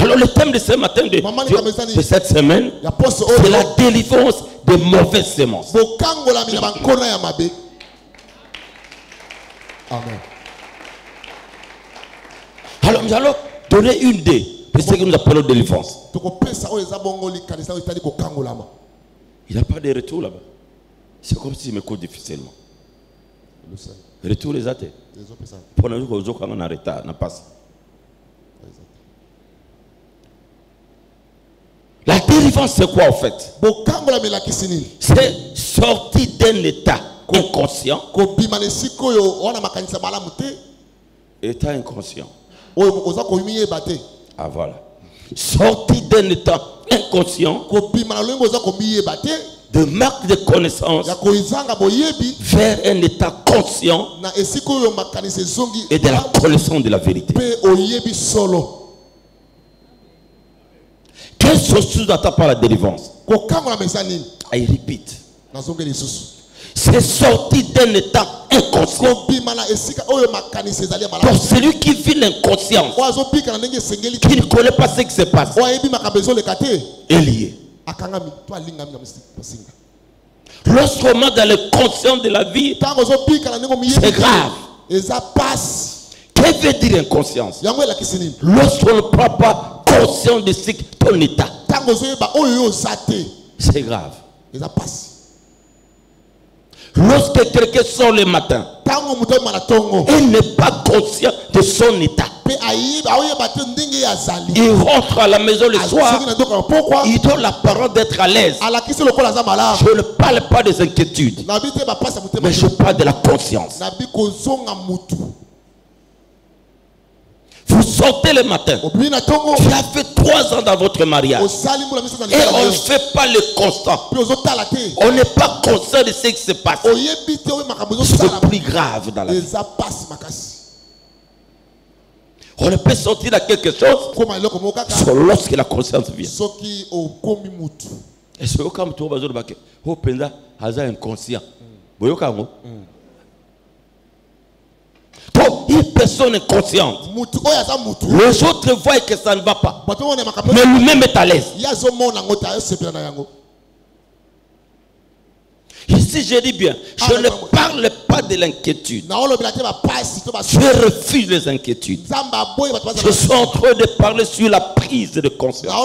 Alors le thème de ce matin, de cette semaine, c'est la délivrance des mauvaises semences. Amen. Alors nous allons donner une idée de ce que nous appelons délivrance. Il n'y a pas de retour là-bas. C'est comme si je me cours difficilement. Retour les athées. Pour nous, nous sommes en retard, on passe. La délivrance, c'est quoi en fait? C'est sortir d'un état inconscient. État inconscient. Ah voilà. Sortir d'un état inconscient de marque de connaissance vers un état conscient et de la connaissance de la vérité. Quelle chose sous-entend par la délivrance? I repeat. C'est sorti d'un état inconscient. Pour celui qui vit l'inconscience, qui ne connaît pas ce qui se passe, est lié. Lorsqu'on est dans le conscient de la vie, c'est grave. Que veut dire inconscience? Lorsqu'on ne prend pas conscience de ton état, c'est grave. Lorsque quelqu'un sort le matin, il n'est pas conscient de son état. Il rentre à la maison le soir, il donne l'apparence d'être à l'aise. Je ne parle pas des inquiétudes, mais je parle de la conscience. Vous sortez le matin, tu as fait 3 ans dans votre mariage et on ne fait pas le constant. On n'est pas conscient de ce qui se passe. C'est plus grave dans la vie. On ne peut sortir de quelque chose seulement lorsque la conscience vient. Et c'est comme tu vas dire que inconscient. Une personne inconsciente, les autres voient que ça ne va pas, mais lui-même est à l'aise. Ici je dis bien, je ne parle pas de l'inquiétude. Je refuse les inquiétudes. Je suis en train de parler sur la prise de conscience.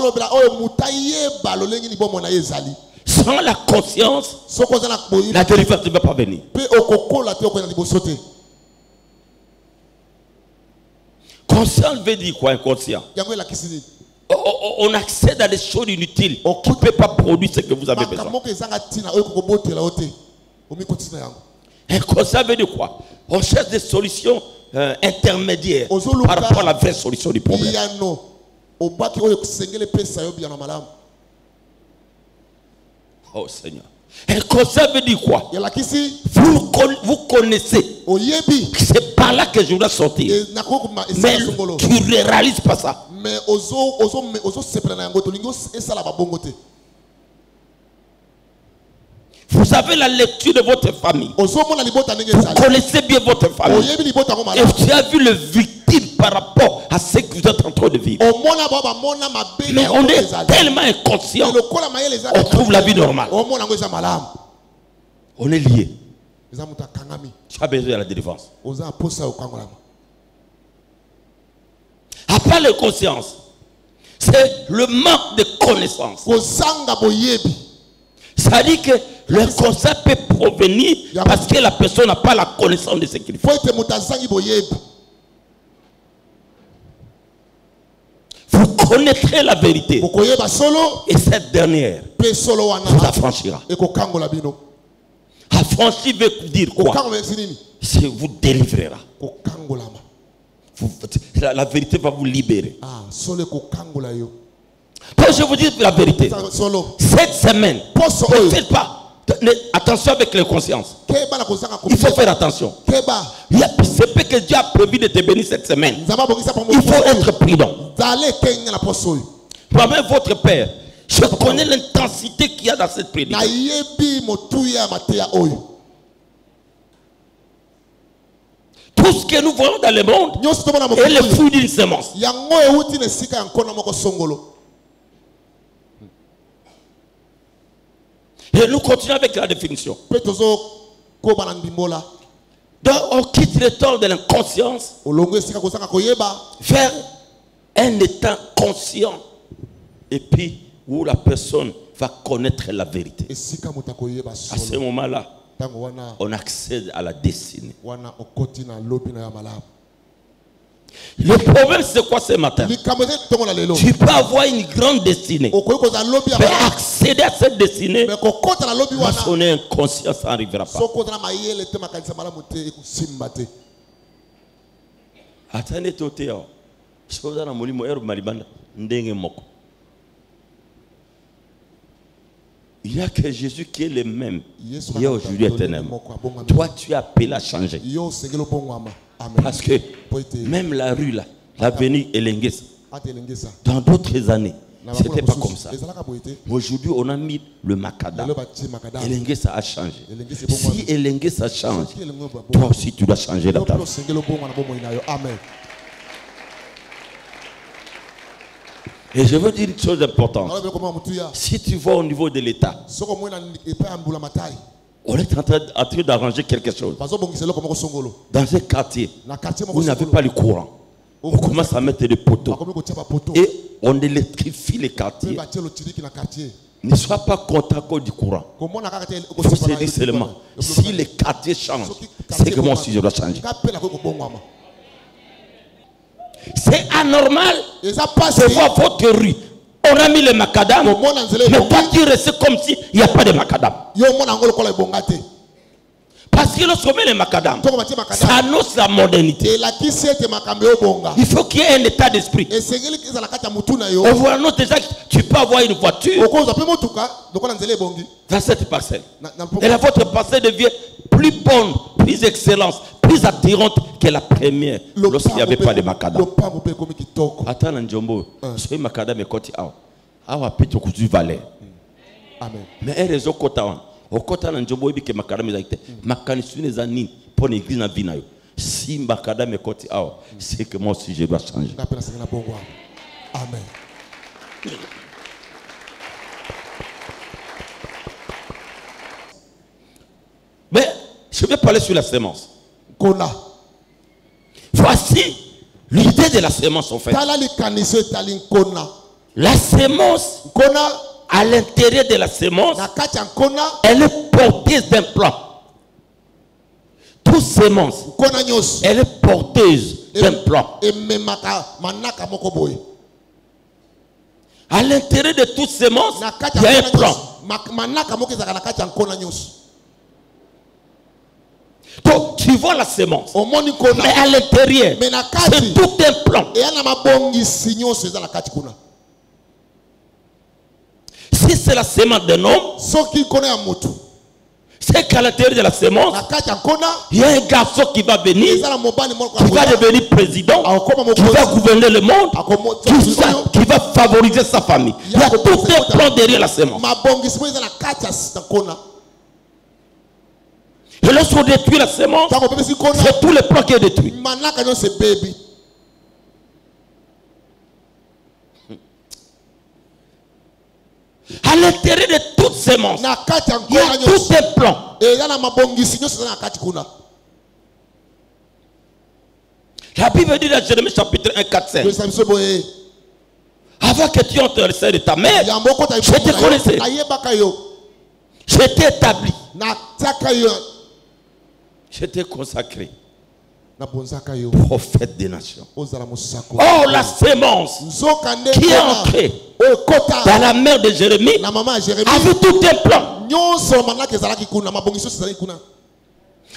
Sans la conscience, la délivrance ne va pas venir. Conscient veut dire quoi, inconscient? On accède à des choses inutiles qui ne peuvent pas produire ce que vous avez besoin. Inconscient veut dire quoi? On cherche des solutions intermédiaires par rapport à la vraie solution du problème. Oh Seigneur. Inconscient veut dire quoi? Vous connaissez. C'est par là que je dois sortir. Mais tu ne réalises pas ça. Vous avez la lecture de votre famille. Vous connaissez bien votre famille. Et tu as vu le victime par rapport à ce que vous êtes en train de vivre. Mais on est tellement inconscient. On trouve la vie normale. On est lié. Tu as besoin de la délivrance. À part la conscience, c'est le manque de connaissance. Ça dit que le conscience peut provenir parce que la personne n'a pas la connaissance de ce qu'il fait. Vous connaîtrez la vérité et cette dernière vous affranchira. Affranchir veut dire quoi? C'est vous délivrera. La vérité va vous libérer. Quand je vous dis la vérité, cette semaine, ne faites pas. Attention avec les consciences. Il faut faire attention. C'est pas que Dieu a prévu de te bénir cette semaine. Il faut être prudent. Moi-même, votre père, je connais l'intensité qu'il y a dans cette prédication. Tout ce que nous voyons dans le monde est le fruit d'une semence. Et nous continuons avec la définition. Donc on quitte le temps de l'inconscience vers un état conscient. Et puis où la personne va connaître la vérité. À ce moment-là, on accède à la destinée. Le problème c'est quoi ce matin? Tu peux avoir une grande destinée, mais accéder à cette destinée, son inconscient, ça n'arrivera pas. Attendez, il n'y a que Jésus qui est le même hier, aujourd'hui, éternellement. Toi, tu es appelé à changer. Parce que même la rue là, l'avenue Elengesa, dans d'autres années, c'était pas comme ça. Aujourd'hui, on a mis le macadam. Elengesa a changé. Si Elengesa change, toi aussi tu dois changer la table. Et je veux dire une chose importante. Si tu vas au niveau de l'État, on est en train d'arranger quelque chose. Dans un quartier, vous n'avez pas le courant. On commence à mettre des poteaux. Et on électrifie les quartiers. Ne sois pas content du courant. Il faut se dire seulement, si les quartiers changent, c'est que moi aussi je dois changer. C'est anormal de voir votre rue. On a mis le macadam, mais toi tu restes comme s'il n'y a pas de macadam. Parce que lorsqu'on met le macadam, ça annonce la modernité. Il faut qu'il y ait un état d'esprit. On voit un autre déjà, tu peux avoir une voiture dans cette parcelle. Et la votre parcelle devient plus bonne, plus excellente, plus attirante que la première lorsqu'il n'y avait pas de macadam. Attends, Njombo, ce macadam est côté à Pito Kuzu Valais. Mais elle est au côté. Au côté de Njombo, il y a macadam est acté. Macanisu les années pour l'église na vinayo. Si macadam est côté à, c'est que moi aussi je dois changer. Amen. Mais je vais parler sur la sémence. Voici l'idée de la sémence en fait. La sémence, à l'intérieur de la sémence, elle est porteuse d'un plan. Toute sémence, elle est porteuse d'un plan. À l'intérieur de toute sémence, il y a un plan. Donc, tu vois la sémence, mais à l'intérieur, c'est tout un plan. Si c'est la sémence d'un homme, c'est qu'à l'intérieur de la sémence, il y a un garçon qui va venir, qui va devenir président, qui va gouverner le monde, qui va favoriser sa famille. Il y a tout un plan derrière la sémence. Et lorsqu'on détruit la sémence, c'est tout le plan qui est détruit. À l'intérieur de toute sémence, il y a tout un plan. La Bible dit dans Jérémie chapitre 1, 4, 5. Avant que tu entres le sein de ta mère, je te connaissais. Je t'ai établi. Je t'ai consacré prophète des nations. Oh, la sémence qui est entrée dans la mère de Jérémie avait tout un plan.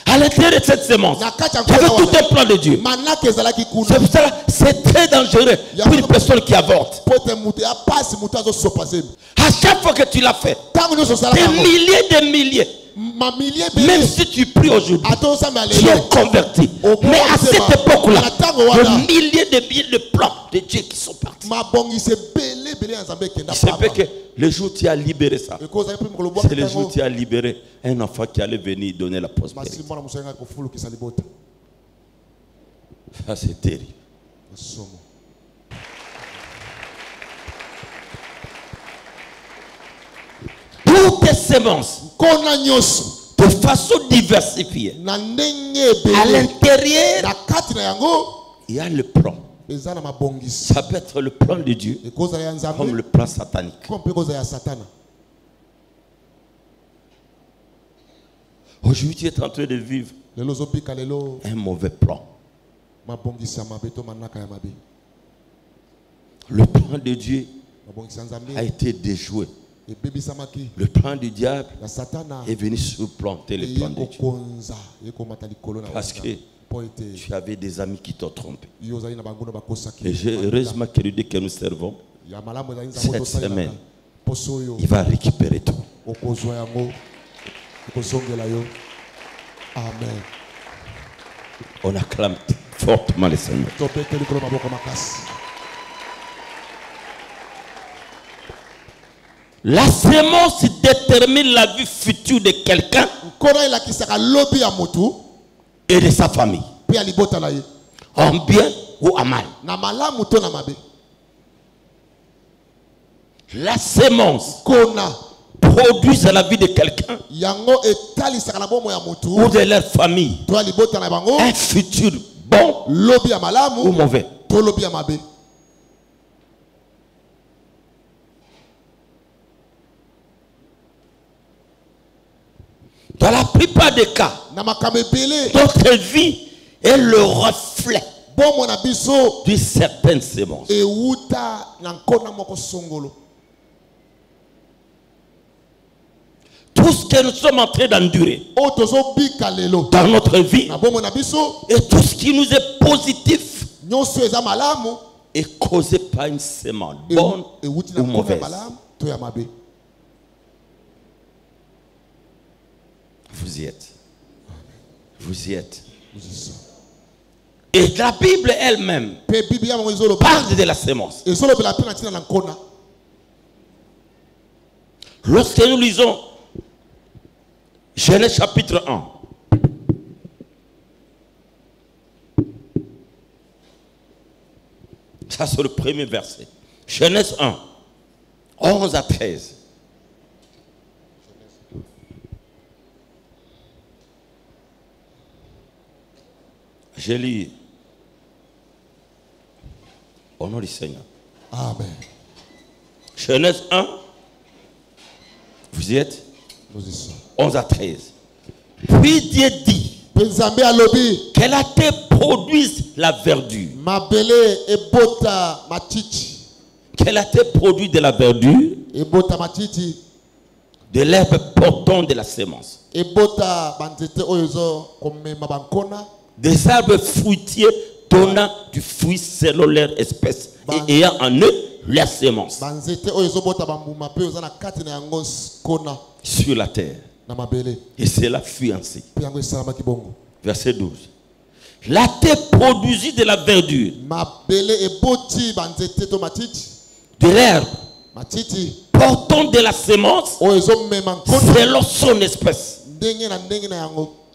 À l'intérieur de cette sémence, il y avait tout un plan de Dieu. C'est pour cela c'est très dangereux pour une personne qui avorte. À chaque fois que tu l'as fait, des milliers, même si tu pries aujourd'hui, tu es converti. Mais à cette époque-là, des milliers de plans de Dieu qui sont partis. Il se peut que le jour où tu as libéré ça, c'est le jour où tu as libéré un enfant qui allait venir donner la prospérité. Ça c'est terrible. Toutes tes semences, de façon diversifiée, à l'intérieur, il y a le plan. Ça peut être le plan de Dieu comme le plan satanique. Aujourd'hui, tu es en train de vivre un mauvais plan. Le plan de Dieu a été déjoué. Le plan du diable est venu supplanter le plan de Dieu. Parce que tu avais des amis qui t'ont trompé. Et j'ai heureusement que le Dieu que nous servons, cette semaine, il va récupérer tout. Amen. On acclame fortement le Seigneur. La sémence détermine la vie future de quelqu'un et de sa famille, en bien ou en mal. La sémence produit la vie de quelqu'un ou de leur famille un futur bon ou mauvais. Dans la plupart des cas, notre vie est le reflet d'une certaine sémence. Tout ce que nous sommes en train d'endurer dans notre vie et tout ce qui nous est positif est causé par une sémence bonne ou mauvaise. Vous y êtes. Vous y êtes. Et la Bible elle-même parle de la sémence. Lorsque nous lisons Genèse chapitre 1, ça c'est le premier verset. Genèse 1, 11 à 13. Je lis au nom du Seigneur. Amen. Genèse 1, vous y êtes? Nous y sommes. 11 à 13. Puis Dieu dit qu'elle a été produise la verdure. Qu'elle a été produite de la verdure, de l'herbe portant de la sémence, des arbres fruitiers donnant du fruit selon leur espèce et ayant en eux leur sémence sur la terre. Et cela fut ainsi. Verset 12. La terre produisit de la verdure, de l'herbe portant de la sémence selon son espèce,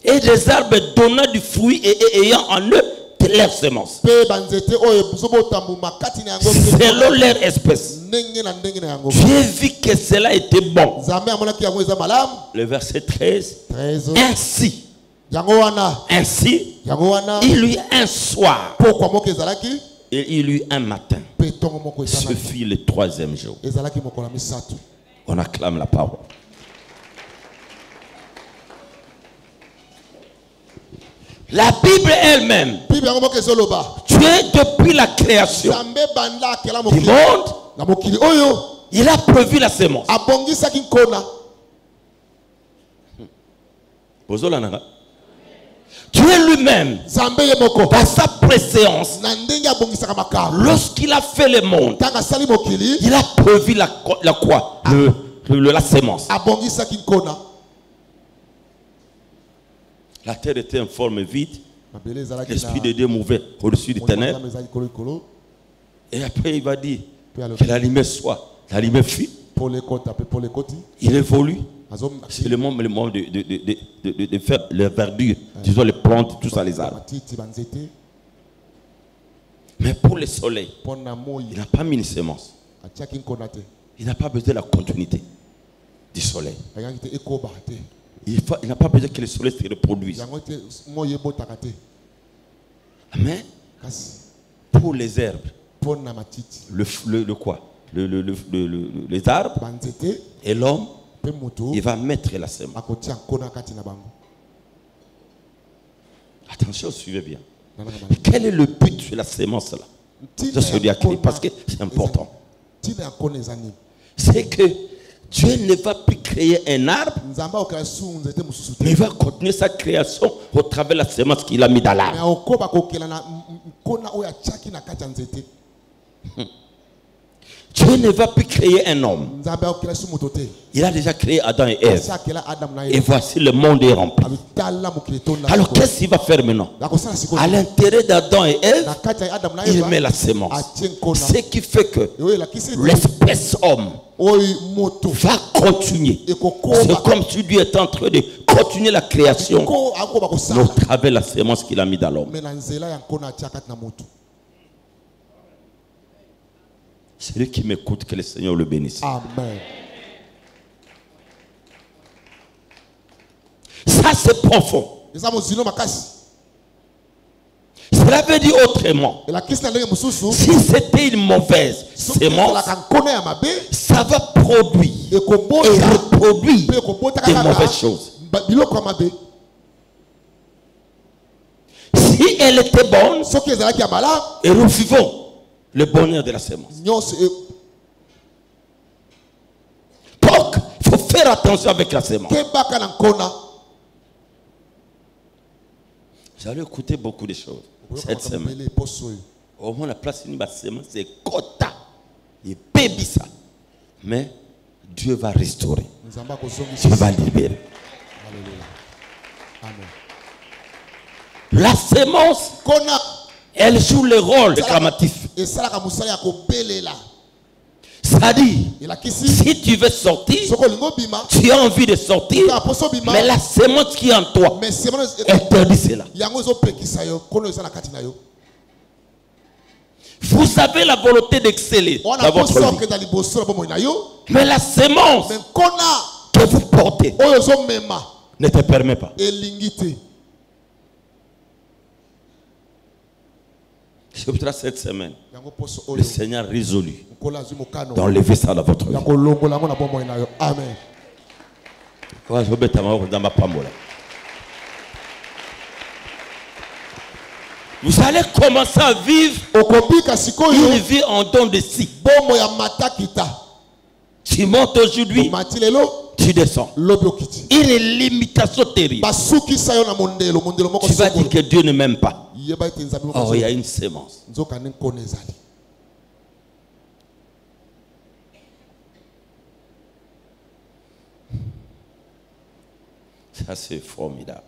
et des arbres donnant du fruit et ayant en eux de leur sémence selon leur espèce. J'ai vu que cela était bon. Le verset 13. Ainsi, il eut un soir et il eut un matin. Ce fut le troisième jour. On acclame la parole. La Bible elle-même, Dieu depuis la création du monde, il a prévu la sémence. Dieu lui-même, dans sa préséance, lorsqu'il a fait le monde, il a prévu la quoi? La sémence. La terre était en forme vide. L'Esprit de Dieu mouvait au-dessus des ténèbres. Et après, il va dire que la lumière soit. La lumière fut. Il évolue. C'est le moment de faire les verdures, disons les plantes, tout ça, les arbres. Mais pour le soleil, il n'a pas mis une semence. Il n'a pas besoin de la continuité du soleil. Il n'a pas besoin que le soleil se reproduise. Mais pour les herbes, le quoi? Les arbres et l'homme, il va mettre la semence. Attention, suivez bien. Quel est le but de la semence là? Parce que c'est important. C'est que Dieu ne va plus créer un arbre, mais il va continuer sa création au travers de la semence qu'il a mis dans l'arbre. Dieu ne va plus créer un homme. Il a déjà créé Adam et Ève. Et voici le monde est rempli. Alors qu'est-ce qu'il va faire maintenant? À l'intérieur d'Adam et Ève, il met la semence. Ce qui fait que l'espèce homme va continuer. C'est comme si Dieu est en train de continuer la création au travers de la semence qu'il a mis dans l'homme. Celui qui m'écoute, que le Seigneur le bénisse. Amen. Ça, c'est profond. Cela veut dire autrement. Si c'était une mauvaise semence, ça va produire et reproduire des mauvaises choses. Si elle était bonne, et nous vivons le bonheur de la semence. Donc, il faut faire attention avec la semence. J'allais écouter beaucoup de choses cette semaine. Au moins, la place de la semence, c'est quota. Il baby ça. Mais Dieu va restaurer. Dieu va libérer. La semence, elle joue le rôle réclamatif. C'est-à-dire, si tu veux sortir, tu as envie de sortir, mais la semence qui est en toi, interdit cela. Vous avez la volonté d'exceller dans votre vie, mais la semence que vous portez ne te permet pas. C'est pour ça cette semaine, le Seigneur résolu d'enlever ça dans votre vie. Amen. Vous allez commencer à vivre une vie en don de si. Tu montes aujourd'hui, tu descends. Une limitation terrible. Tu vas dire que Dieu ne m'aime pas. Oh, il y a une sémence. Ça, c'est formidable.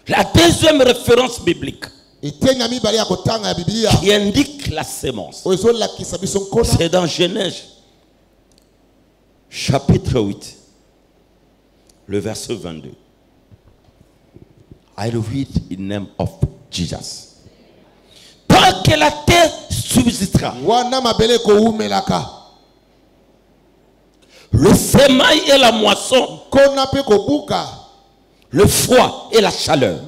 La deuxième référence biblique qui indique la sémence, c'est dans Genèse chapitre 8, le verset 22. I read in the name of Jesus. Tant que la terre subsistera, le semail et la moisson, le froid et la chaleur,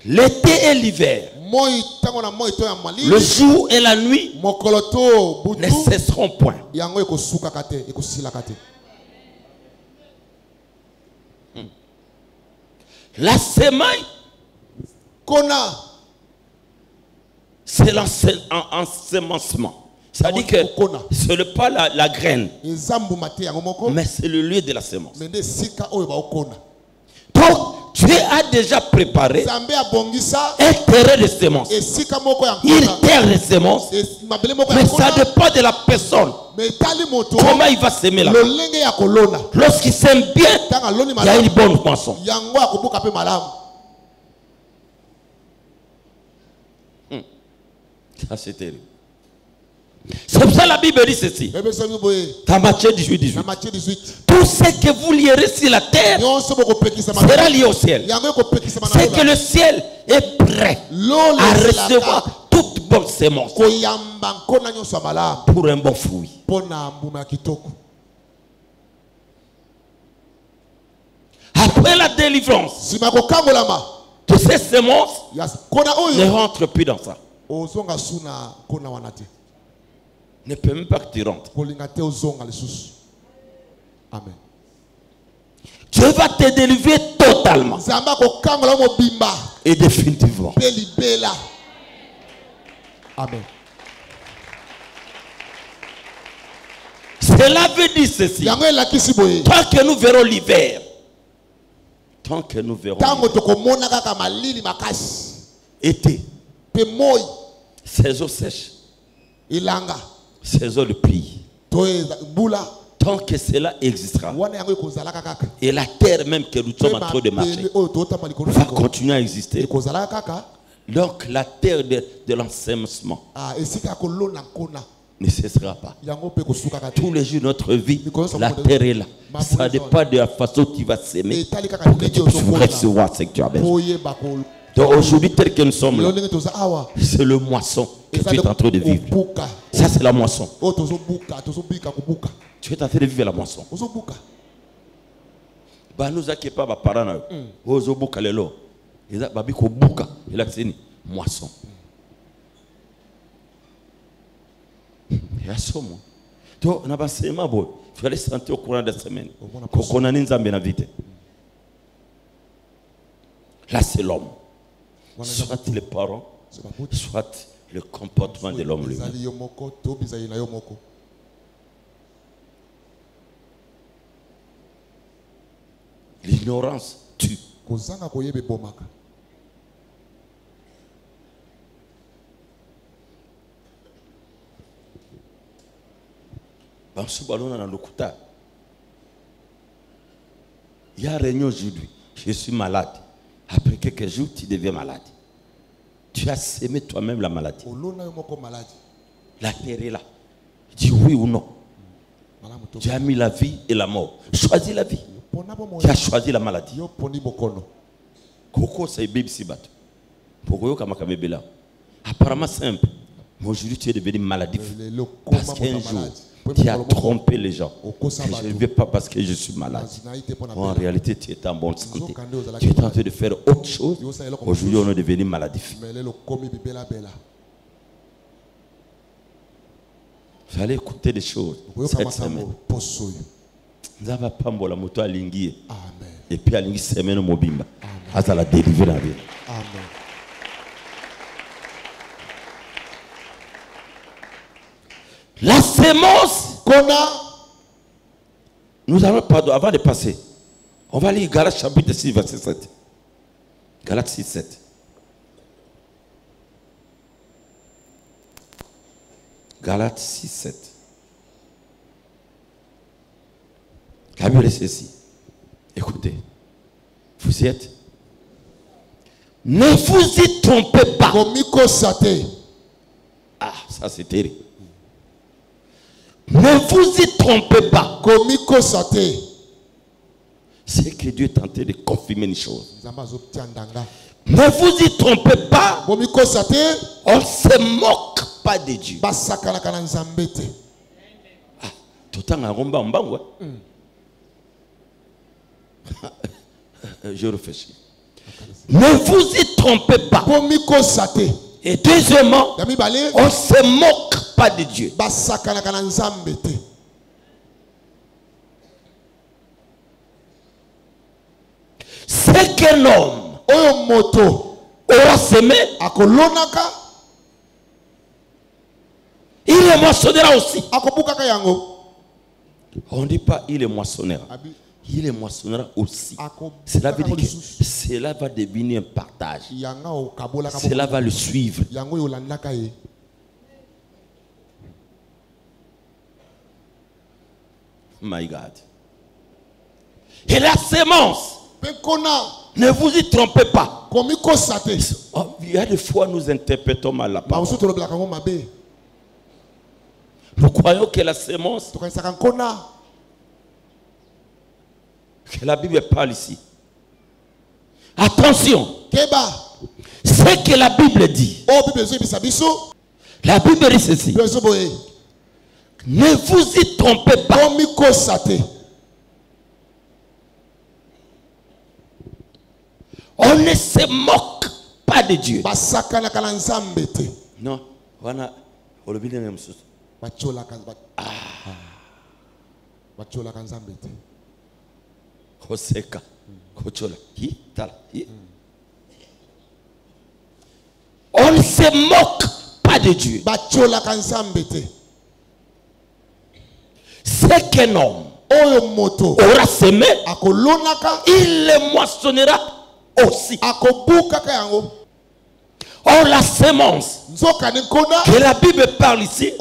l'été et l'hiver, le jour et la nuit ne cesseront point. La semaille, c'est l'ensemencement. C'est-à-dire que ce n'est pas la graine, mais c'est le lieu de la semence. Donc, Dieu a déjà préparé un terrain de semence, une terre de semence, mais ça dépend de la personne. Comment il va s'aimer là? Lorsqu'il s'aime bien, il y a une bonne moisson. Ça, c'est terrible. C'est pour ça que la Bible dit ceci. Dans Matthieu 18. Tout ce que vous lierez sur la terre sera lié au ciel. C'est que le ciel est prêt à recevoir toute bonne sémence pour un bon fruit. Après la délivrance de ces semences, ne rentre plus dans ça. Ne peut même pas que tu rentres. Amen. Dieu va te délivrer totalement et définitivement. Amen. Cela veut dire ceci. Tant que nous verrons l'hiver, tant que nous verrons été, saison sèche, saison de pluie, tant que cela existera, et la terre même que nous sommes en train de marcher va continuer à exister. Donc la terre de l'ensemencement ne cessera pas. Tous les jours de notre vie, la terre est là. Ça dépend de la façon dont tu vas s'aimer pour que tu puisses recevoir ce que tu as besoin. Donc aujourd'hui, tel que nous sommes là, c'est le moisson que tu es en train de vivre. Ça, c'est la moisson. Tu es en train de vivre la moisson. Bah nous a pas ba parana. Ozo buka lelo. Eza babi ko buka. Il a c'est moisson. Ya somo. To na ba sema boy. Tu allais sentir au courant de la semaine. Kokona nzambe na vite. Là c'est l'homme. Soit les parents, soit le comportement de l'homme lui-même. L'ignorance tue. Il y a réunion aujourd'hui. Je suis malade. Après quelques jours, tu deviens malade. Tu as sémé toi-même la maladie. La terre est là. Dis oui ou non. Tu as mis la vie et la mort. Choisis la vie. Tu as choisi la maladie. Koko c'est baby sibat. Pourquoi tu apparemment simple. Mais aujourd'hui tu es devenu maladif. Parce qu'un jour tu as trompé les gens. Je ne vais pas parce que je suis malade. En réalité tu es en bonne santé. Tu es en train de faire autre chose. Aujourd'hui on est devenu maladif. Vous allez écouter des choses cette semaine. Nzava pambo la moto alingi et puis alingi semaine mobimba asa la délivrer la vie. Amen. La sémence qu'on a, nous allons pardon avant de passer. On va lire Galates chapitre 6 verset 7. Galates 6 7. Galates 6 7. La Bible est ceci. Écoutez. Vous y êtes? Ne vous y trompez pas. Ah, ça c'est terrible. Ne vous y trompez pas. C'est que Dieu est tenté de confirmer une chose. Ne vous y trompez pas. On ne se moque pas de Dieu. Ah, tout le temps, je réfléchis. Ne vous y trompez pas. Et deuxièmement, on ne se moque pas de Dieu. C'est qu'un homme aura semé, il est moissonnera aussi. On ne dit pas il est moissonnera. Il est moissonnera aussi. Cela veut dire que cela va devenir un partage. Cela va le suivre. My God. Et la sémence, ne vous y trompez pas. Il y a des fois nous interprétons mal la parole. Nous croyons que la sémence que la Bible parle ici. Attention. Ce que la Bible dit. La Bible dit ceci. Ne vous y trompez pas. On ne se moque pas de Dieu. Non. On ne se moque pas de Dieu. C'est qu'un homme aura semé, il le moissonnera aussi. Or la sémence que la Bible parle ici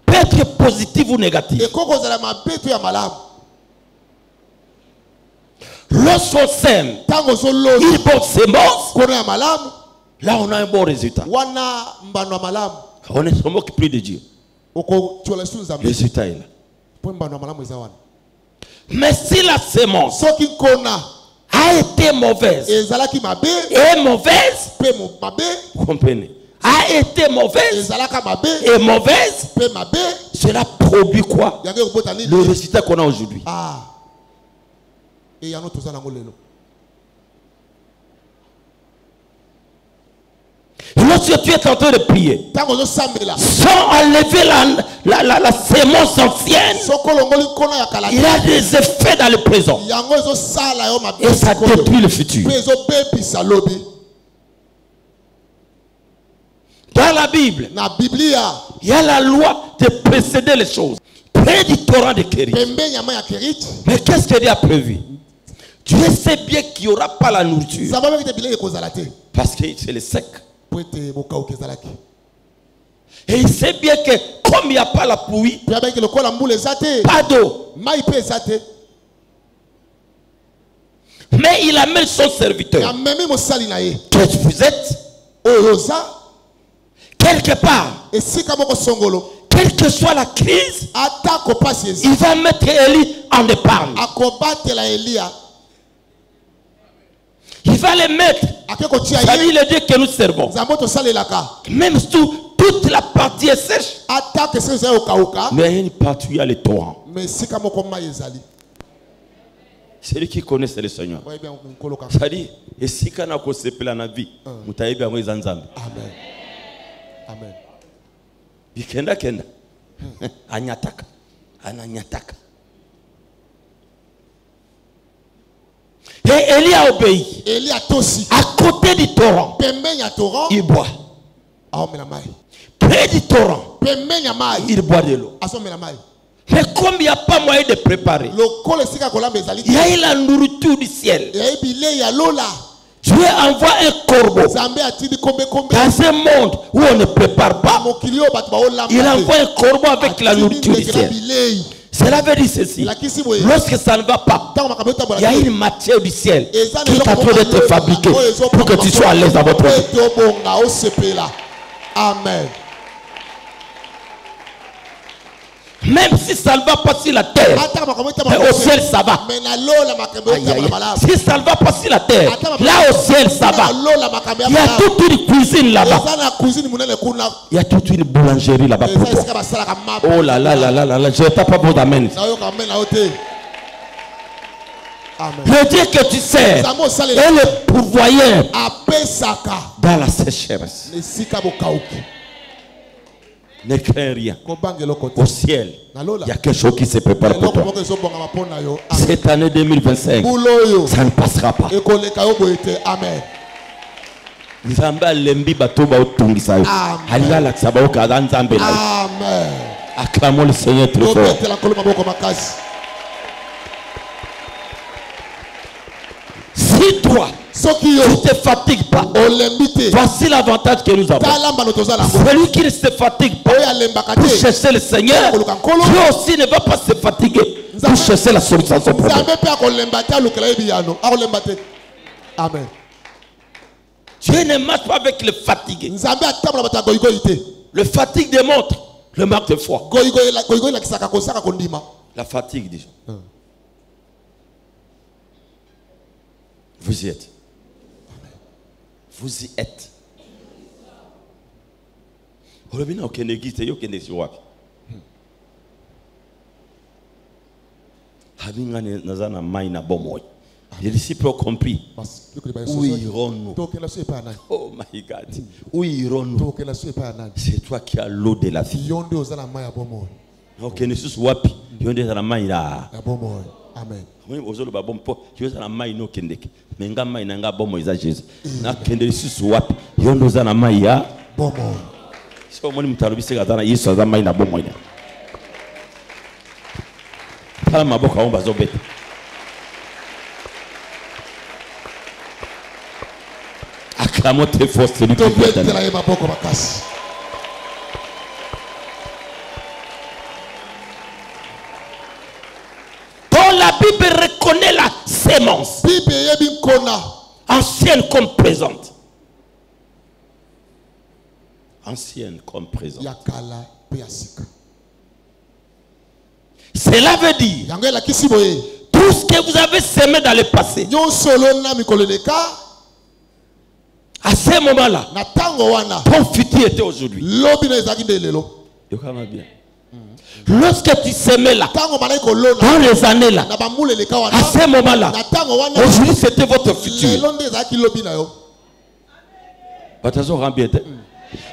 peut être positive ou négative. Lorsqu'on sème une bonne sémence, là on a un bon résultat. On ne se moque plus de Dieu. Le résultat est là. Mais si la sémence a été mauvaise et mauvaise, vous comprenez, a été mauvaise et mauvaise, cela produit quoi? Le résultat qu'on a aujourd'hui. Lorsque tu es en train de prier, sans enlever la sémence ancienne, il a des effets dans le présent. Et ça détruit le futur. Dans la Bible, il y a la loi de précéder les choses. Près du torrent de Kérit. Mais qu'est-ce que Dieu a prévu? Dieu sait bien qu'il n'y aura pas la nourriture. Parce que c'est le sec. Et il sait bien que comme il n'y a pas la pluie, pas d'eau. Mais il amène son serviteur. Que vous êtes quelque part, quelle que soit la crise, il va mettre Élie en épargne. Il va les mettre. Ça dit le Dieu que nous servons. Même si toute la partie est sèche, mais il y a une partie où il y a les torrents. C'est lui qui connaît, c'est le Seigneur. Ça dit, et si on a concepté la vie, nous avons bien Amen. Amen. Kenda. Anyataka. Ananyataka. Et Élie a obéi. À côté du torrent, il boit. Près du torrent, il boit de l'eau. Mais comme il n'y a pas moyen de préparer, il y a eu la nourriture du ciel. Dieu envoie un corbeau dans un monde où on ne prépare pas. Il envoie un corbeau avec la nourriture du ciel. Cela veut dire ceci. Lorsque ça ne va pas, il y a une matière du ciel qui est en train d'être fabriquée pour que tu sois à l'aise dans votre vie. Amen. Même si ça ne va pas sur la terre, au ciel ça va. Si ça ne va pas sur la terre, là au ciel ça va. Il y a toute une cuisine là-bas. Il y a toute une boulangerie là-bas pour toi. Oh là là là là là, je ne tape pas vos amen. Le Dieu que tu sers est le pourvoyeur dans la sécheresse. Ne crains rien. Au ciel, il y a quelque chose qui se prépare pour toi. Cette année 2025, ça ne passera pas. Amen. Acclamons le Seigneur très fort. Si toi, tu ne te fatigues pas, voici l'avantage que nous avons. Celui qui ne se fatigue pas pour chercher le Seigneur, lui aussi ne va pas se fatiguer pour chercher la solution à son problème. Amen. Dieu ne marche pas avec les fatigués. Le fatigue démontre le manque de foi. La fatigue déjà. Vous y êtes. Vous y êtes. Les disciples ont compris. Où irons-nous? Oh my God. Où irons-nous? C'est toi qui as l'eau de la vie. Ok, nous sommes wapi. Amen. Oui, aujourd'hui, bon po. Tu es à la main no kendek. Menga main nanga bomo isa Jésus. Na kendeli susu wapi. Yondo za na main ya bomo. So moni mutarubi sega dana Yesu za main na bomo ina. Tala maboka omba zobeta. Acclamons très fort celui qui est dans la maboko makasi. La Bible reconnaît la sémence, ancienne comme présente. Ancienne comme présente. Cela veut dire tout ce que vous avez semé dans le passé, à ce moment-là, ton futur était aujourd'hui. Lorsque tu semais là, dans les années là, à ce moment-là, aujourd'hui c'était votre futur.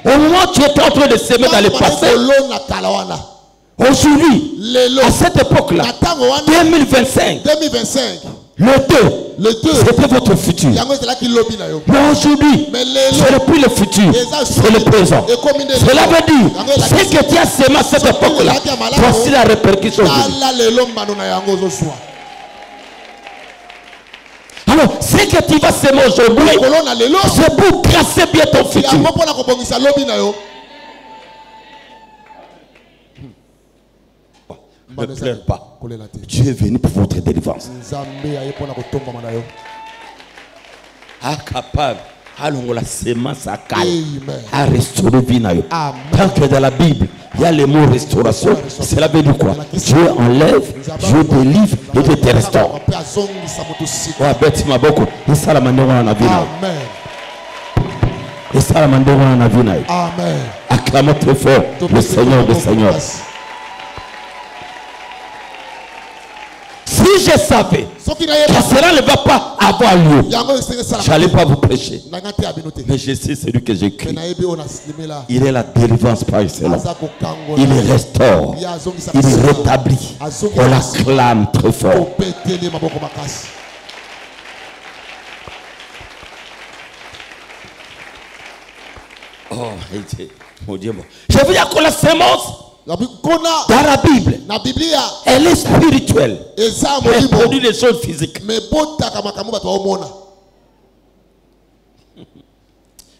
Au moment où tu étais en train de semer dans le passé, aujourd'hui, à cette époque-là, 2025, le 2, c'était votre futur. Mais aujourd'hui, ce n'est plus le futur, c'est le présent. Cela veut dire, ce que tu as semé à cette époque-là, voici la répercussion. Alors, ce que tu vas semer aujourd'hui, c'est pour casser bien ton futur. Ne pleure pas. Dieu est venu pour votre délivrance. Capable. Alors la sémence à calme, à restaurer vie. Tant que dans la Bible, il y a le mot restauration, cela veut dire quoi? Dieu enlève, Dieu délivre et Dieu te restaure. Et ça la manière on a vu. Et ça la manière on a vu. Acclamons très fort le Seigneur des Seigneurs. Si je savais que cela ne va pas avoir lieu, je n'allais pas vous prêcher. Mais je sais celui que j'écris. Il est la délivrance par excellence. Il restaure. Il rétablit. On l'acclame très fort. Oh, mon Dieu. Je veux dire que la sémence dans la Bible, elle est spirituelle. Elle produit des choses physiques.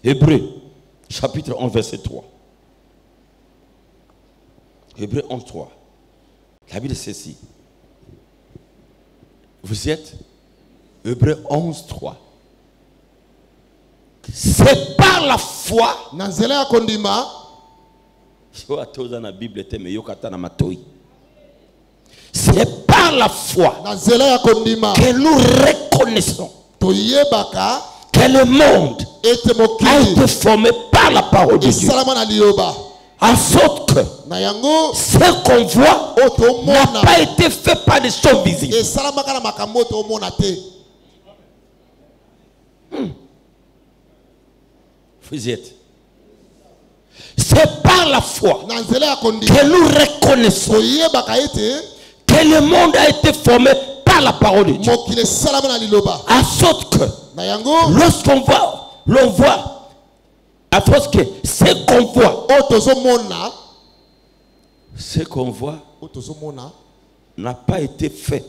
Hébreux, chapitre 11, verset 3. Hébreux 11, 3. La Bible c'est ceci. Vous y êtes? Hébreux 11, 3. C'est par la foi. C'est par la foi que nous reconnaissons que le monde a été formé par la parole de Dieu. En sorte que ce qu'on voit n'a pas été fait par des choses visibles. Vous y êtes? C'est par la foi que nous reconnaissons que le monde a été formé par la parole de Dieu. En sorte que lorsqu'on voit, l'on voit, à force que ce qu'on voit n'a pas été fait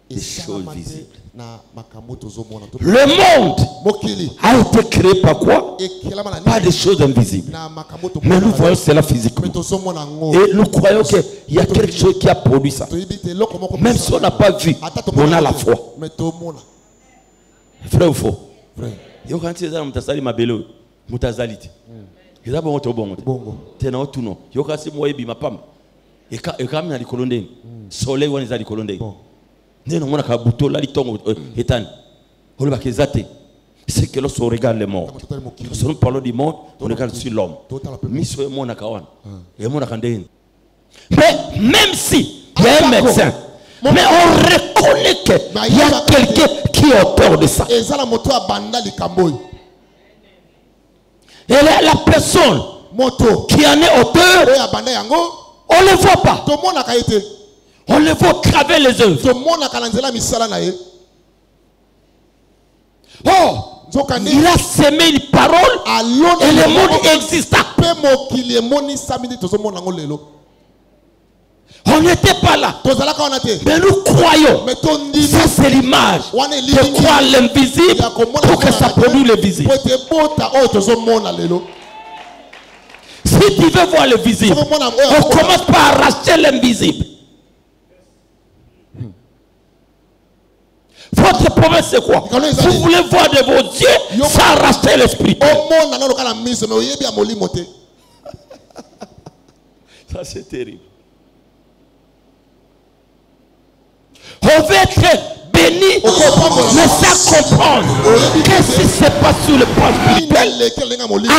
des choses visibles. Le monde a été créé par quoi? Par des choses invisibles. Mais nous voyons cela physiquement. Et nous croyons qu'il y a quelque chose qui a produit ça. Même si on n'a pas vu, on a la foi. Vrai ou faux? Yo quand tu es dans mutasali mabelo, mutazalite. Eza bongo to bongo. Tena otuno. Yo kasi moyebi mapamba. Eka mina likolonde. Soleil wana za likolonde. Neno mona ka buto la litongo etani. On va kezate. C'est que lorsqu'on regarde les morts, lorsque nous parlons du monde, on regarde sur l'homme. Miso et mon akawan. Et mon akandéine. Mais même si il y a un médecin, mais on reconnaît qu'il y a quelqu'un qui est auteur de ça. Et la personne qui en est auteur, on ne le voit pas. On le voit craver les œuvres. Oh, il a semé une parole et le monde exista. On n'était pas là. Mais nous croyons. Ça c'est l'image. De croire l'invisible pour que ça produise le visible. Si tu veux voir le visible, on commence par arracher l'invisible. Votre promesse c'est quoi? Vous voulez voir de vos yeux sans arracher l'esprit. Ça c'est terrible. On veut être béni, mais sans comprendre qu'est-ce qui se passe sur le plan spirituel.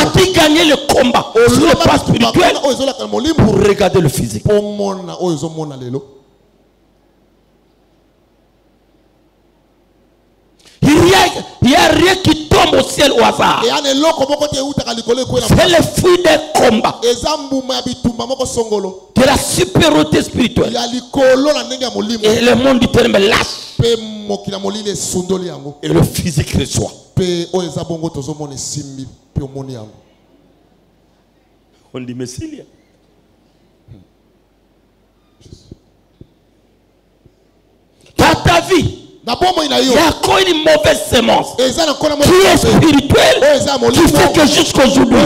A-t-il gagné le combat sur le plan spirituel pour regarder le physique? Il n'y a rien qui tombe au ciel au hasard. C'est le fruit d'un combat. De la supériorité spirituelle. Et le monde du terme lâche. Et le physique reçoit. On dit Messie. Dans ta vie, il y a encore une mauvaise sémence qui est spirituelle, qui fait que jusqu'aujourd'hui,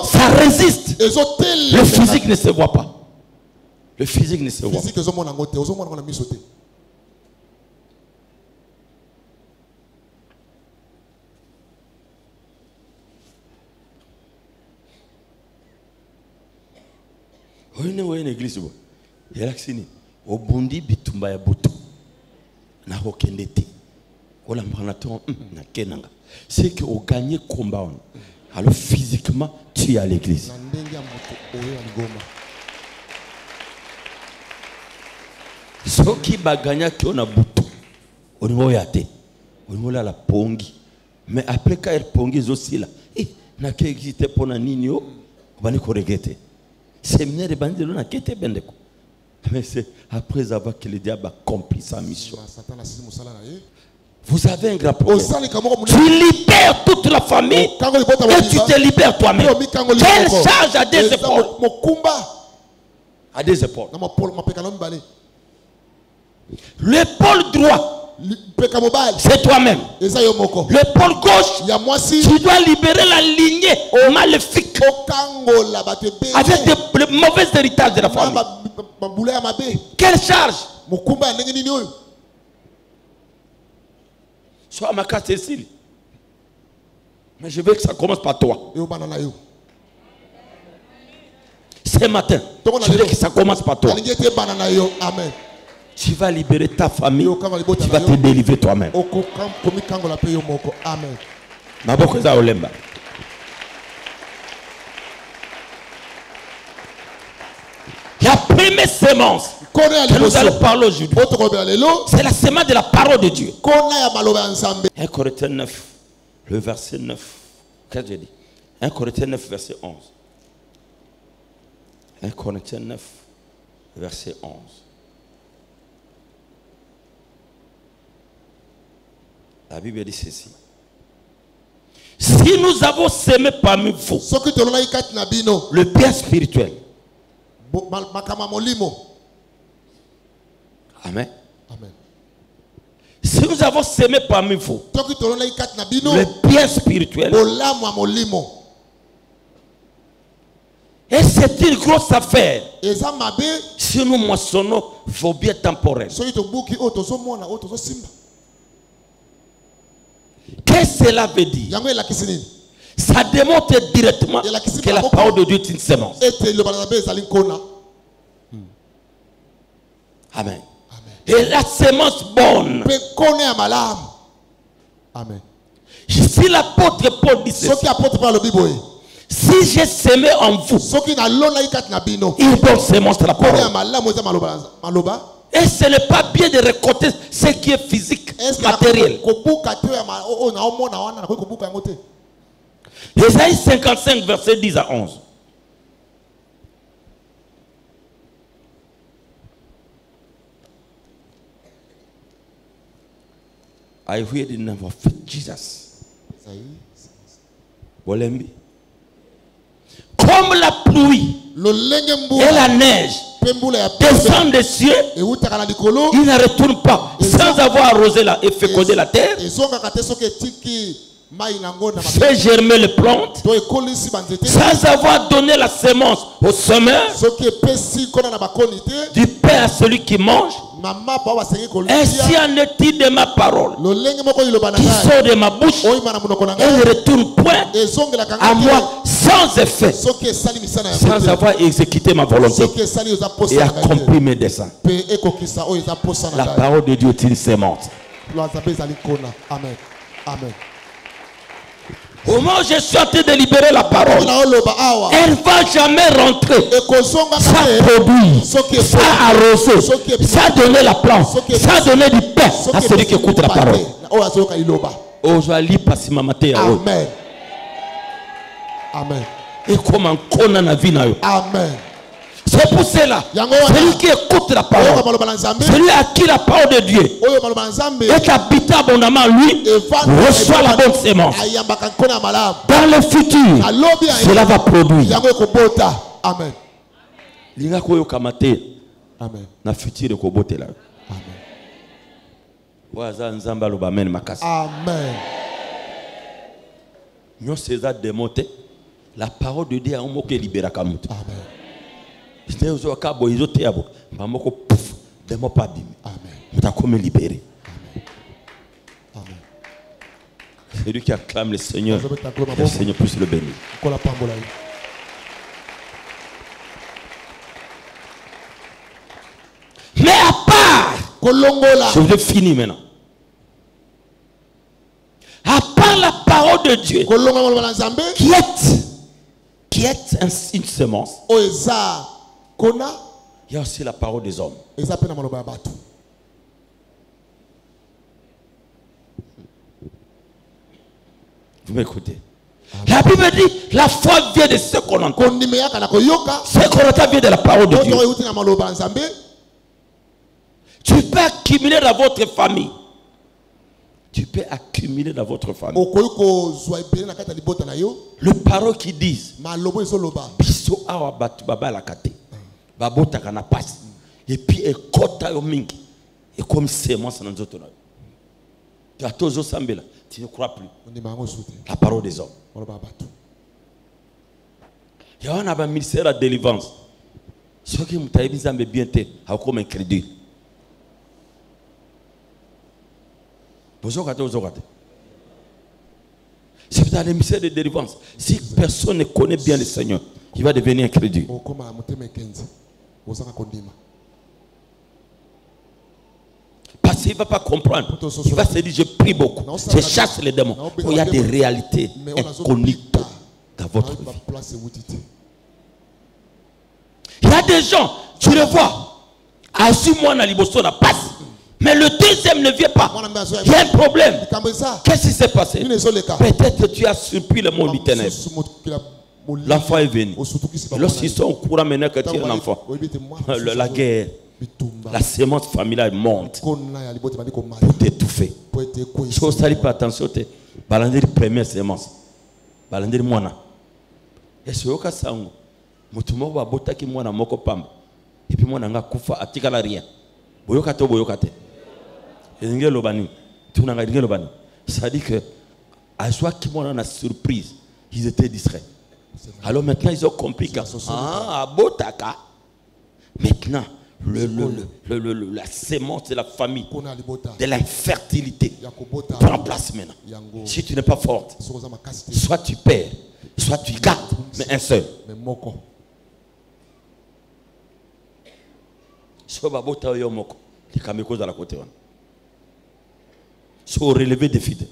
ça résiste. Le physique ne se voit pas. Le physique ne se voit pas. On est une église. Il y a l'accini. Au Bundi bitumba ya butu. Na hokendete. Ola mpranaton na kenanga. C'est que au gagner combat. Alors physiquement, tu es à l'église. Ce qui va gagner qui on a butu. On va y aller. On va la pongi. Mais après quand elle pongi aussi là, na qui existait pour na nino, on va ne corriger. Séminaire de bandit na kete bendeko. Mais c'est après avoir que le diable a accompli sa mission. Vous avez un grand problème. Tu libères toute la famille et tu te libères toi-même. Quelle charge à des épaules? À des épaules. L'épaule droite, c'est toi-même. L'épaule gauche, tu dois libérer la lignée maléfique avec le mauvais héritage de la famille. Quelle charge? Soit ma carte Cécile. Mais je veux que ça commence par toi. Ce matin, je veux que ça commence par toi. Amen. Tu vas libérer ta famille. Tu vas te délivrer toi-même. Amen. La première sémence que nous allons parler aujourd'hui, c'est la sémence de la parole de Dieu. 1 Corinthiens 9, le verset 9. Qu'est-ce que j'ai dit? 1 Corinthiens 9, verset 11. 1 Corinthiens 9, verset 11. La Bible dit ceci. Si nous avons sémé parmi vous le bien spirituel, amen. Amen. Si nous avons sémé parmi vous le bien spirituel, et c'est une grosse affaire. Si nous moissonnons vos biens temporels, que Qu'est-ce que cela veut dire? Ça démontre directement que la parole de Dieu est une semence. Amen. Et la semence bonne. Amen. Si l'apôtre Paul dit ceci, si j'ai semé en vous une bonne semence de la parole, et ce n'est pas bien de récolter ce qui est physique, matériel. Ésaïe 55, verset 10 à 11. I hear the name of Jesus. Comme la pluie et la neige descendent des cieux, il ne retourne pas sans avoir arrosé et fécondé la terre, fait germer les plantes, sans avoir donné la semence au semeur, du pain à celui qui mange. Ainsi en est-il de ma parole qui sort de ma bouche et ne retourne point à moi sans effet, sans avoir exécuté ma volonté et accompli mes desseins. La parole de Dieu est une sémence. Amen. Amen. Au moment où je suis en train de libérer la parole, elle ne va jamais rentrer sans produire, sans arroser, sans donner la plante, sans donner du pain à celui qui écoute la parole. Amen. Amen. Et comment on a la vie. Amen. C'est pour cela, celui qui écoute la parole, celui à qui la parole de Dieu est habité abondamment, lui, reçoit la bonne sémence. Dans le futur, cela va produire. Amen. Amen. Na futur de kobote la. Amen. Amen. Nous César démonté la parole de Dieu a un mot qui libère Amen. C'est lui qui acclame le Seigneur puisse le bénir. Mais à part, je vais finir maintenant. À part la parole de Dieu qui est une semence, il y a aussi la parole des hommes. Vous m'écoutez? La Bible dit la foi vient de ce qu'on entend. Ce qu'on entend vient de la parole de Dieu. Tu peux accumuler dans votre famille. Tu peux accumuler dans votre famille. Le parole qui disent biso awa batu baba la kate. Babota kana passe. Et puis ekota yo mingi. Et comme c'est moi ça dans autres là. Tu as toujours sambela. Tu ne crois plus. La parole des hommes. Il y a un ministère de délivrance. Ceux qui m'ont dit bien te, a comme incrédule. C'est dans le ministère de délivrance. Si personne ne connaît bien le Seigneur, il va devenir incrédule. Parce qu'il ne va pas comprendre. Il va se dire, je prie beaucoup. Je chasse les démons. Il y a des réalités inconnues dans votre vie. Il y a des gens, tu le vois, à 6 mois, on passe. Mais le deuxième ne vient pas. Il y a un problème. Qu'est-ce qui s'est passé? Peut-être que tu as surpris le monde du ténèbre. L'enfant est venu. Lorsqu'ils sont au courant maintenant que tu es un enfant, la guerre, la sémence familiale monte pour t'étouffer. Si vous n'avez pas attention, tu vas la première sémence. Balandir mwana. Et ce cas sango. Mutumo ba botaki mwana moko pamba. Et puis mwana nga kufa atikala rien. Boyoka to boyoka te. Ngelo bani. Tunanga ngelo bani. Ça dit que à soit qui mwana na surprise, ils étaient distraits. Alors maintenant ils ont compris que botaka. Maintenant la sémence de la famille, de l'infertilité, prend place maintenant. Si tu n'es pas forte, soit tu perds, soit tu gardes, mais un seul. So babota yo moko, les kameko dans la côté. So relever des fidèles.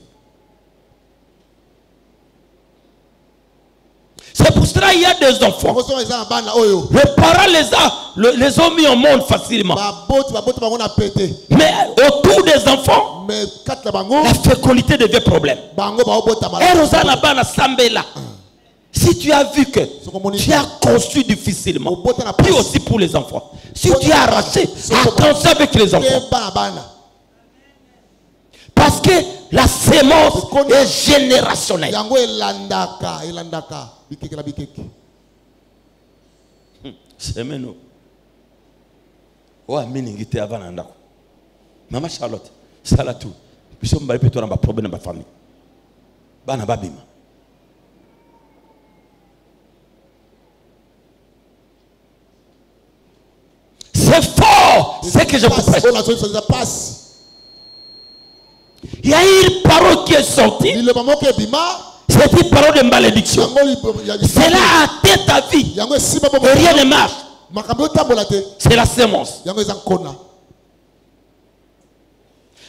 C'est pour cela qu'il y a des enfants. Les parents les ont mis au monde facilement. Mais autour des enfants, la fécondité devient problème. Si tu as vu que tu as conçu difficilement, puis aussi pour les enfants. Si tu as arraché, attention avec les enfants. Parce que la sémence est générationnelle. C'est maintenant. Maman Charlotte, ça là tout. Puis on va répéter dans ma problème dans ma famille. Bana babima. C'est fort, c'est que je vous prêche. Il y a une parole qui est sortie. C'est une parole de malédiction. Cela a atteint ta vie. Et rien ne marche. C'est la sémence.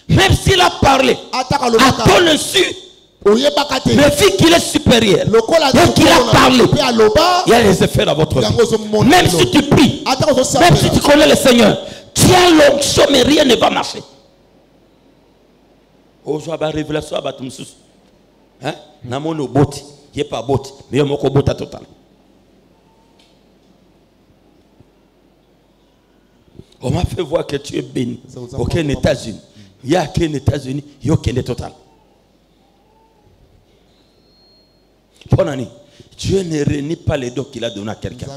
Même s'il a parlé à ton insu, le fait qu'il est supérieur, et qu'il a parlé, il y a des effets dans votre vie. Même si tu pries, même si tu connais le Seigneur, tu as l'onction, mais rien ne va marcher. Aujourd'hui, révélation à tout sous. Hein? Namono boti, il n'est pas boti, mais il y a un bota total. On m'a fait voir que tu es béni. Aucun États-Unis. Il y a qu'un États-Unis, il n'y a aucun total. Bonani, Dieu ne réunit pas les dons qu'il a donnés à quelqu'un.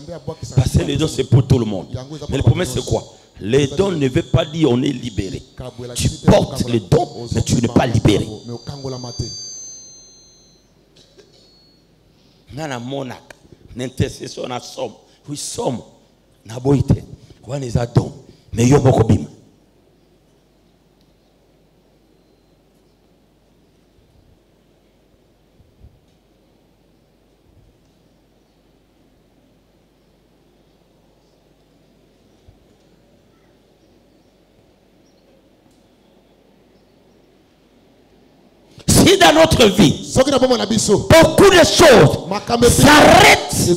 Parce que les dons, c'est pour tout le monde. Mais le problème, c'est quoi? Les dons ne veulent pas dire on est libéré. Tu portes les dons, mais tu n'es pas libéré. Nana monak, l'intercession na somme, oui somme, na boite, quoi les adons, mais yo moko bim. Si dans notre vie, beaucoup de choses s'arrêtent, c'est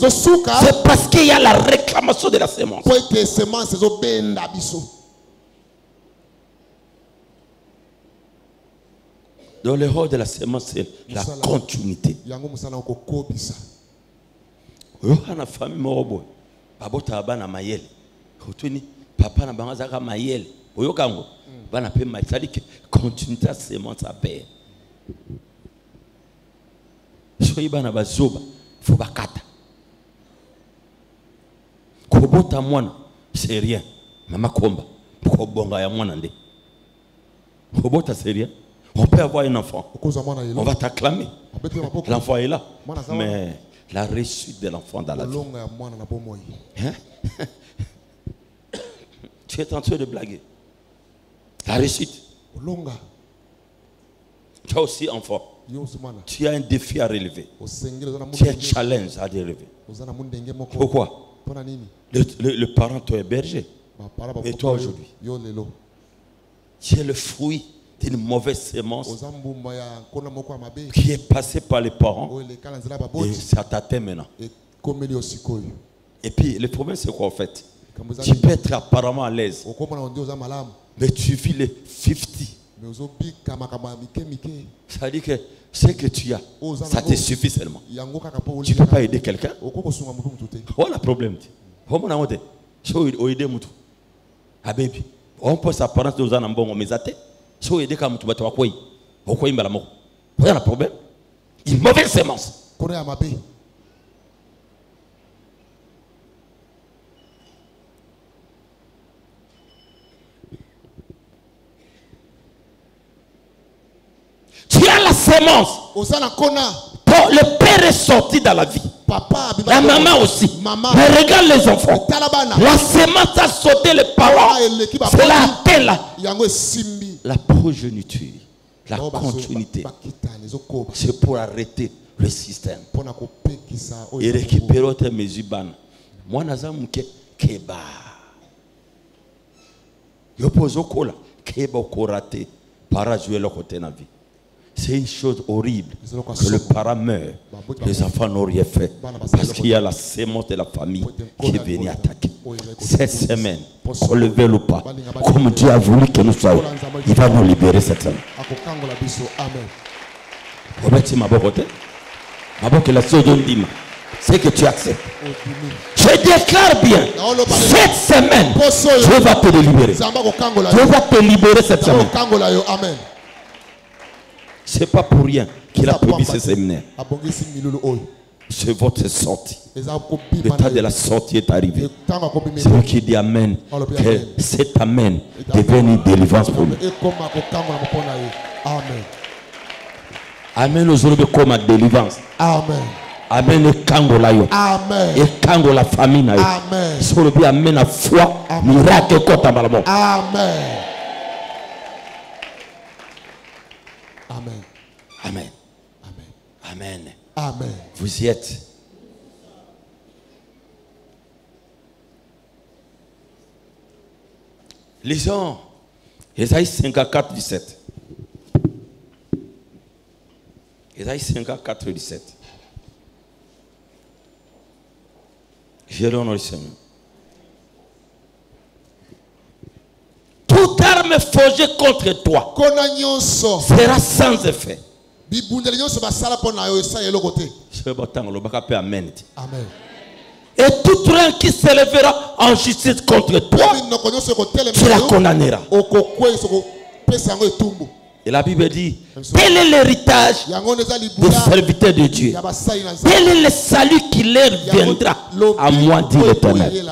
parce qu'il y a la réclamation de la sémence. Dans le rôle de la sémence, c'est la continuité. La famille morobo, babota bana mayele, kotuni papa na banga zaka mayele, oyokango, bana pe mayele, c'est-à-dire que continuité la sémence à paix. Soyez bana bazoba, faut bakata. Kobota mwana, c'est rien. Mama komba, kobonga ya mwana nde. Kobota c'est rien. On peut avoir un enfant. On va t'acclamer. L'enfant est là. Mais la réussite de l'enfant dans la vie. Hein? Tu es en train de blaguer. La réussite. Tu as aussi enfant. Tu as un défi à relever. Tu as un challenge à relever. Pourquoi? Le parent t'a hébergé. Et toi aujourd'hui, tu es le fruit d'une mauvaise sémence qui est passée par les parents et ça t'atteint maintenant. Et puis le problème c'est quoi en fait? Tu peux être apparemment à l'aise, mais tu vis les 50. Ça veut dire que ce que tu as, ça te suffit seulement. Tu ne peux pas aider quelqu'un. Voilà le problème. On peut s'apparenter aux anambons, mais à so aider comme tu vas te voir quoi? Voilà le problème. Une mauvaise sémence. Tu as la sémence. Le père est sorti dans la vie. La maman aussi. Mais regarde les enfants. La sémence a sauté les parents. C'est la atteint là. La progéniture, la continuité. C'est pour arrêter le système. Et récupérer tes mesures. Moi, je keba. Yo pozo kola keba korate para jouer le côté na vie. C'est une chose horrible que le parent meurt. Les enfants n'ont rien fait parce qu'il y a la sémence de la famille qui est venue attaquer. Cette semaine, qu'on le veuille ou pas, comme Dieu a voulu que nous soyons, il va nous libérer cette semaine. C'est que tu acceptes. Je déclare bien, cette semaine, Dieu va te libérer. Dieu va te libérer cette semaine. Ce n'est pas pour rien qu'il a prévu ce séminaire. C'est votre sortie. Le temps de la sortie est arrivé. C'est lui qui dit Amen. Que cet Amen devienne une délivrance pour nous. Amen aujourd'hui comme délivrance. Amen. Amen et kangola yo. Amen. Et kangola famille na yo. Amen. Sur le bien amen à foi, miracle kota balamo. Amen. Amen. Amen. Amen. Amen. Amen. Vous y êtes. Lisons Ésaïe 54, 17. Ésaïe 54, 17. Je l'honore le Seigneur. Toute arme forgée contre toi sera sans effet. Amen. Et toute reine qui s'élèvera en justice contre toi, tu la condamneras. Et la Bible dit, tel est l'héritage des serviteurs de Dieu. Tel est le salut qui leur viendra à moi, dit l'Éternel.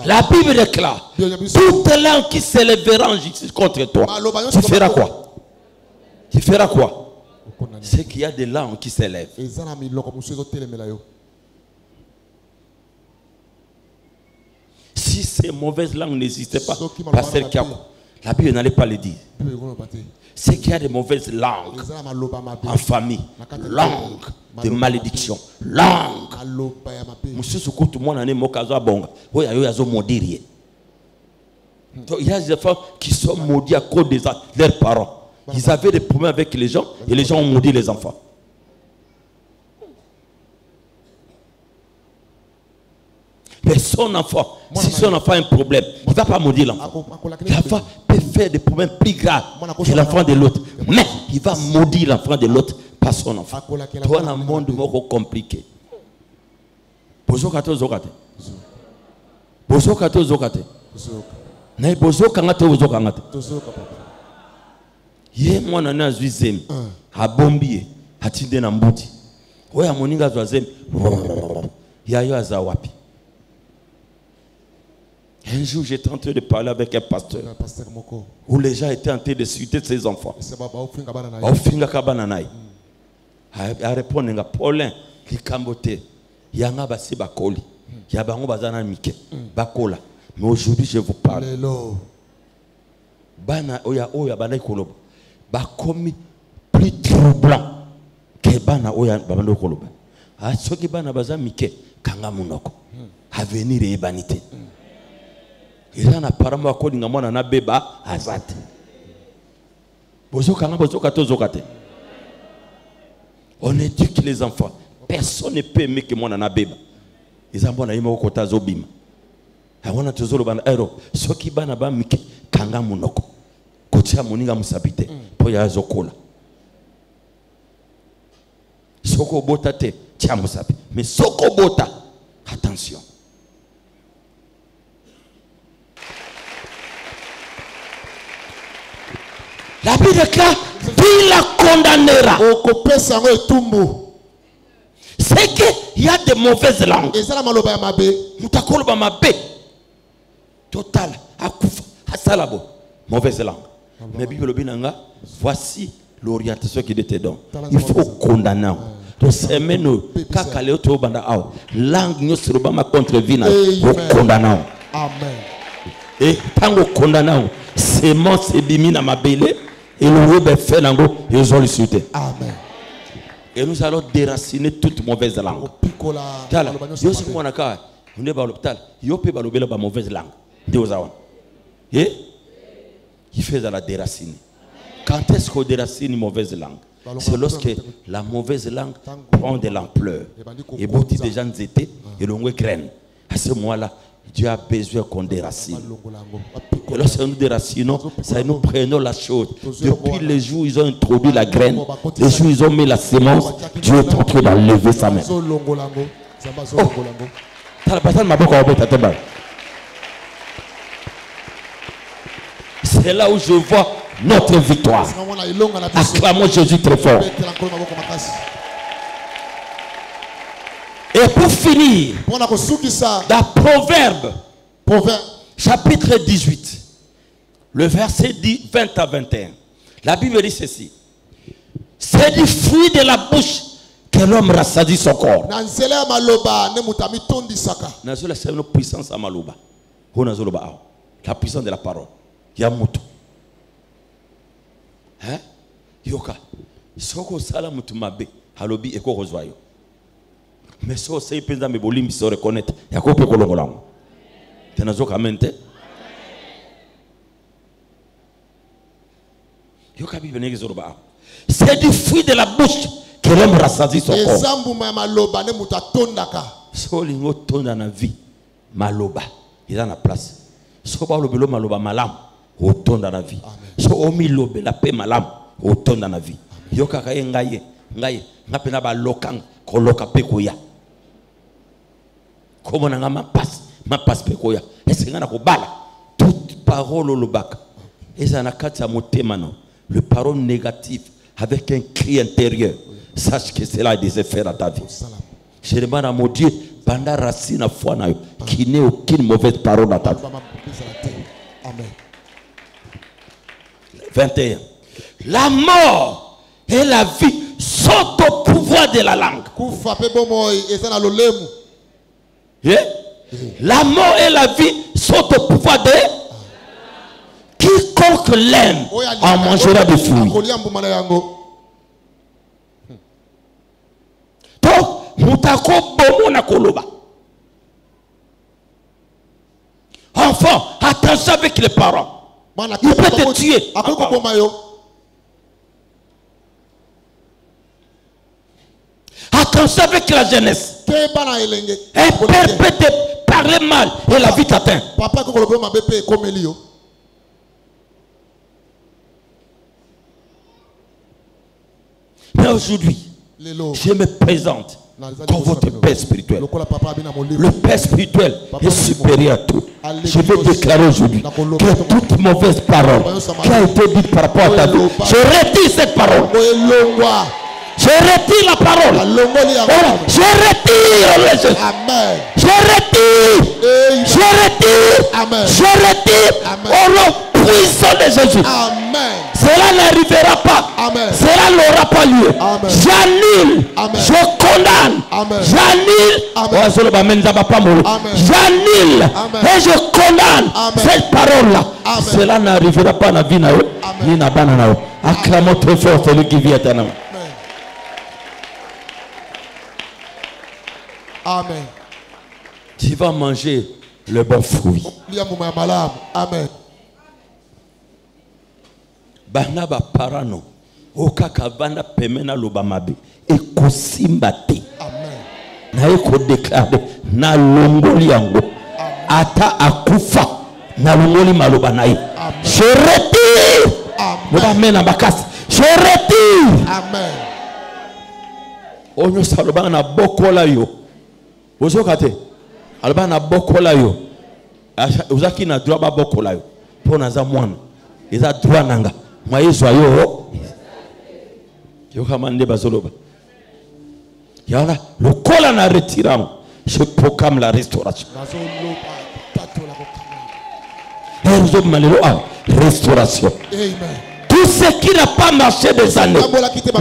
La Bible déclare, toute langue qui s'élèvera en justice contre toi, tu feras quoi? Tu feras quoi? C'est qu'il y a des langues qui s'élèvent. Si ces mauvaises langues n'existaient pas, Pasteur Kiako, la Bible n'allait pas le dire. C'est qu'il y a des mauvaises langues en famille, langue de malédiction, langue. Il y a des enfants qui sont maudits à cause de leurs parents. Ils avaient des problèmes avec les gens et les gens ont maudit les enfants. Mais son enfant, si son enfant a un problème, il ne va pas maudire l'enfant. L'enfant peut faire des problèmes plus graves que l'enfant de l'autre. Mais il va maudire l'enfant de l'autre par son enfant. Toi, dans un monde compliqué. Bozo kato zokate. Bozo kato zokate. Na bozo kangate bozo kangate. Ye mwana na zwizemi. Abombiye. Atinde na mbuti. Oya moninga zwazemi. Yayo azawapi. Un jour, j'étais en train de parler avec un pasteur où les gens étaient en train de suiter ses enfants. A répondre Paulin, qui cambote, yanga basi bakoli, yabango bazana mike, bakola. Mais aujourd'hui, je vous parle. Bana oya oya bana koloba, bakomi plus troublant que bana oya bana koloba. A ceux qui bana bazana mike, kanga munoko, avenir et banité. Il y a un apparemment à cause de na beba azat. On éduque les enfants. Personne ne peut aimer que moi na beba. Ils ont bon aïma au kota zobim. Awana tozolo ban ero. Soki bana ba mike kanga munoko. Kotia muninga musabite. Po ya zokola. Soko bota te tia musabi. Mais soko bota. Attention. La Bible déclare, il la condamnera. C'est qu'il y a des mauvaises langues. Total, mauvaise langue. Mais Bible binanga, voici l'orientation qui te donne. Il faut condamner. to semeno kakale to banda ao langue nyo sroba ma contre vina o condamnant. Amen. Et tango condamnant semence ebimi na mabele et le be fait nango ils ont l'insulté. Amen. Et nous allons déraciner toute mauvaise langue. Tala yo si mwana ka on est à l'hôpital yo pe balobela ba mauvaise langue de ozawa. Et il fait la déraciner. Quand est-ce qu'on déracine une mauvaise langue? C'est lorsque la mauvaise langue prend de l'ampleur. Et beaucoup de gens étaient et l'on graine. À ce moment-là, Dieu a besoin qu'on déracine. Et lorsque nous déracinons, ça nous prenons la chose. Depuis les jours où ils ont introduit la graine, les jours où ils ont mis la sémence, Dieu est en train d'enlever sa main. C'est là où je vois notre victoire. Acclamons Jésus très fort. Et pour finir, dans Proverbe, chapitre 18, le verset 20 à 21, la Bible dit ceci: c'est du fruit de la bouche que l'homme rassadit son corps. C'est une puissance à Maloba. La puissance de la parole. Yamuto. Hein? Yoka. Soko sala mutu mabe. Halobi eko rozwayo. Mais so sei penza me bolim so reconnaître. Yako pe kolongolango. Tenazoka mente. Yoka bi benege zoroba. C'est du fruit de la bouche que l'homme rassasie son corps. Ezambuma maloba ne muta tondaka. So lingo tonda na vie. Maloba. Il a la place. So ba lobelo maloba malam. Autant dans la vie. So omi lobe la paix malam autant dans la vie. Yoka kaye ngaye ngapena ba lokang koloka pekoya. Comment na ma passe pekoya. Est-ce ngana ko bala toute parole lobaka. Et ça na kata motema non. Le parole négatif avec un cri intérieur. Sache que cela a des effets dans ta vie. Je demande à mon Dieu pendant racine à foi na yo qui n'ait aucune mauvaise parole dans ta vie. Amen. 21. La mort et la vie sont au pouvoir de la langue. Yeah? La mort et la vie sont au pouvoir de quiconque l'aime en mangera des fruits. Donc, enfant, attention avec les parents. Il peut te tuer. Attention avec la jeunesse. Un père peut te parler mal et la vie t'atteint. Mais aujourd'hui, je me présente comme votre Père spirituel. Le Père spirituel est supérieur à tout. Je vais déclarer aujourd'hui que toute mauvaise parole qui a été dite par rapport à ta vie, je retire cette parole. Je retire la parole. Je retire. Amen. Je retire. Je retire. Amen. Je retire. Au nom puissant de Jésus. Amen. Cela n'arrivera pas. Amen. Cela n'aura pas lieu. Amen. J'annule. Amen. Je condamne. Amen. J'annule. Amen. J'annule. Amen. Et je condamne cette parole-là. Cela n'arrivera pas dans la vie. Ni na banana. Acclamons très fort celui qui vit éternellement. Amen. Tu vas manger le bon fruit. Amen. Bana ba parano okaka bana pemena lobamabe ekosimbate. Amen. Na eko déclarer na longoli yango ata akufa na longoli maloba nae. Je retire. Amen. Je retire. Amen. Onyo saloba na bokola yo. Ozokate alba na bokola yo. Ozaki na droit ba bokola yo. Pona za mwana. Eza droit nanga. Maïso yo. Yo kamande bazoloba. Yala le kola na retirant. Je proclame la restauration. Restauration. Amen. Tout ce qui n'a pas marché des années,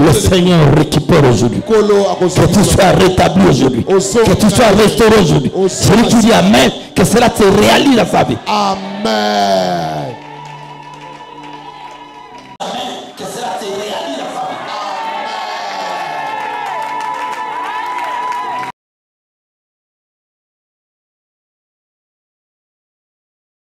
le Seigneur récupère aujourd'hui. Que tu sois rétabli aujourd'hui. Que tu sois restauré aujourd'hui. Celui qui dit Amen, que cela se réalise dans sa vie. Amen.